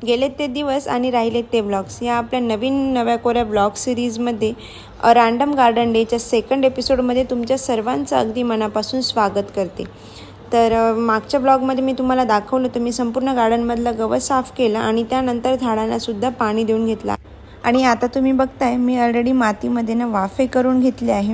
गेले ते दिवस आणि राहिले ते ब्लॉग्स या आपल्या नव्या कोऱ्या ब्लॉग सिरीजमध्ये रँडम गार्डन डेच्या सेकंड एपिसोडमध्ये तुमच्या सर्वांचं अगदी मनापासून स्वागत करते। तर मागच्या ब्लॉगमध्ये मी तुम्हाला दाखवलं तर मी संपूर्ण गार्डनमधलं गवत साफ केलं आणि त्यानंतर झाडांनासुद्धा पाणी देऊन घेतलं। आणि आता तुम्ही बघताय मी ऑलरेडी मातीमध्ये ना वाफे करून घेतले आहे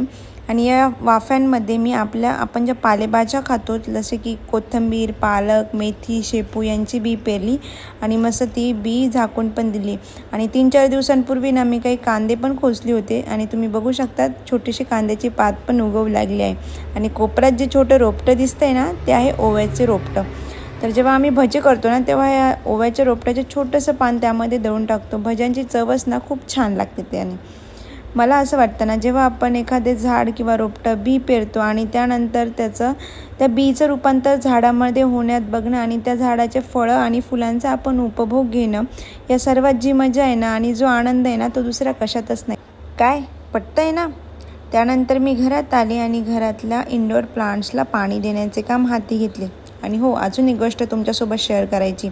आणि या वाफ्यांमध्ये मी आपण ज्या पालेभाज्या खातो जसे की कोथिंबीर, पालक, मेथी, शेपू यांची बी पेरली आणि मस्त ती बी झाकून पण दिली। आणि 3-4 दिवसांपूर्वी ना मी काही कांदे पण खोचले होते आणि तुम्ही बघू शकता छोटीशी कांद्याची पात पण उगवू लागली आहे। आणि कोपऱ्यात जे छोटं रोपटं दिसतंय ना ते आहे ओव्याचे रोपटं। तर जेव्हा आम्ही भजी करतो ना तेव्हा या ओव्याच्या रोपट्याचे छोटंसं पान त्यामध्ये दळून टाकतो। भज्यांची चवच ना खूप छान लागते त्याने। मला असं वाटतं ना जेव्हा आपण एखादे झाड किंवा रोपटं बी पेरतो आणि त्यानंतर त्या बीचं रूपांतर झाडामध्ये होण्यात बघणं आणि त्या झाडाचे फळं आणि फुलांचा आपण उपभोग घेणं या सर्वात जी मजा आहे ना आणि जो आनंद आहे ना तो दुसऱ्या कशातच नाही। काय पटतंय ना? त्यानंतर मी घरात आले आणि घरातल्या इंडोर प्लांट्सला पाणी देण्याचे काम हाती घेतले। आणि हो, अजून एक गोष्ट तुमच्यासोबत शेअर करायची।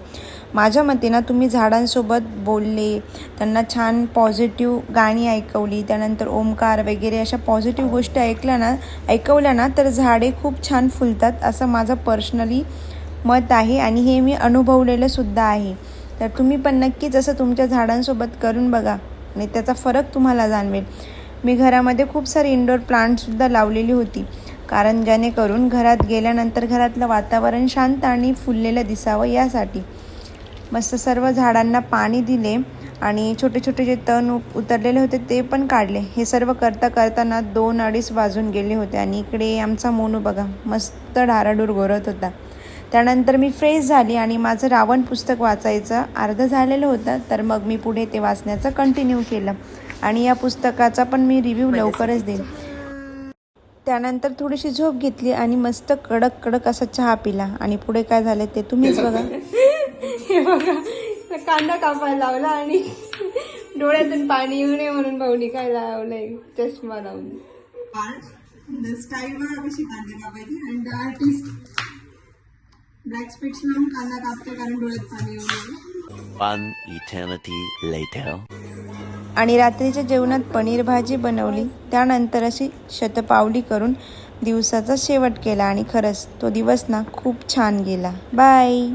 माझ्या मते ना तुम्ही झाडांसोबत बोलले, त्यांना छान पॉझिटिव्ह गाणी ऐकवली, त्यानंतर ओमकार वगैरे अशा पॉझिटिव्ह गोष्टी ऐकवल्या ना तर झाडे खूप छान फुलतात असं माझं पर्सनली मत आहे आणि हे मी अनुभवलेलं सुद्धा आहे। तर तुम्ही पण नक्कीच असं तुमच्या झाडांसोबत करून बघा आणि त्याचा फरक तुम्हाला जाणवेल। मी घरामध्ये खूप सारी इंडोर प्लांट्ससुद्धा लावलेली होती कारण जेणेकरून घरात गेल्यानंतर घरातलं वातावरण शांत आणि फुललेलं दिसावं यासाठी। मस्त सर्व झाडांना पाणी दिले आणि छोटे छोटे जे तण उतरलेले होते ते पण काढले। हे सर्व करताना 2-2:30 वाजून गेले होते आणि इकडे आमचा मोनू बघा मस्त ढाराडूर गोरत होता। त्यानंतर मी फ्रेश झाली आणि माझं रावण पुस्तक वाचायचं अर्धं झालेलं होतं तर मग मी पुढे ते वाचण्याचं कंटिन्यू केलं आणि या पुस्तकाचा पण मी रिव्ह्यू लवकरच देईन। त्यानंतर थोडीशी झोप घेतली आणि मस्त कडक असा चहा पिला आणि पुढे काय झालं ते तुम्हीच बघा। हे बघा कांदा कापायला लावला आणि डोळ्यातून पाणी येऊ नये म्हणून भाऊनी काय लावलंय चष्मा लावून। स्टाईल बघा कशी कांदा कापायची आणि आर्टिस्ट ब्लॅक स्पेक्स लावून कांदा कापते कारण डोळ्यात पाणी येऊ नये। One eternity later. आणि रात्रीच्या जेवणात पनीर भाजी बनवली। त्यानंतर अशी शतपावली करून दिवसाचा शेवट केला आणि खरंच तो दिवस ना खूप छान गेला। बाय।